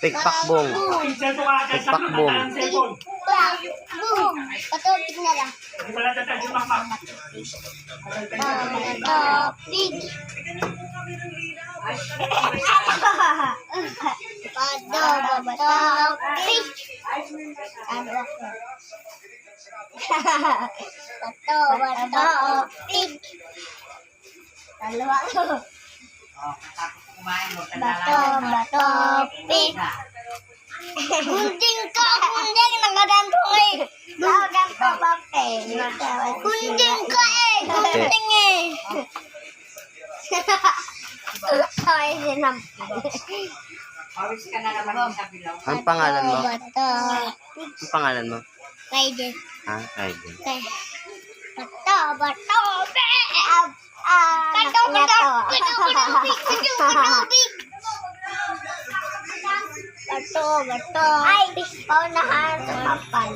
Pikpakbong. Pikpakbong. Boom. Patutik na lang. Pig. Pig. Pig. Dalawa to. Bato, pig. Gunting ka, gunting. Nakadanto eh. Nakadanto ba eh? Gunting ka eh. Gunting eh. Ay, sinampal. Pawis ka na naman sa bilaw. Ang pangalan mo? Bato. Ang pangalan mo? Kaiden. Ha? Kaiden. Bato, pig. Bato. Ay, paunahan sa kapal.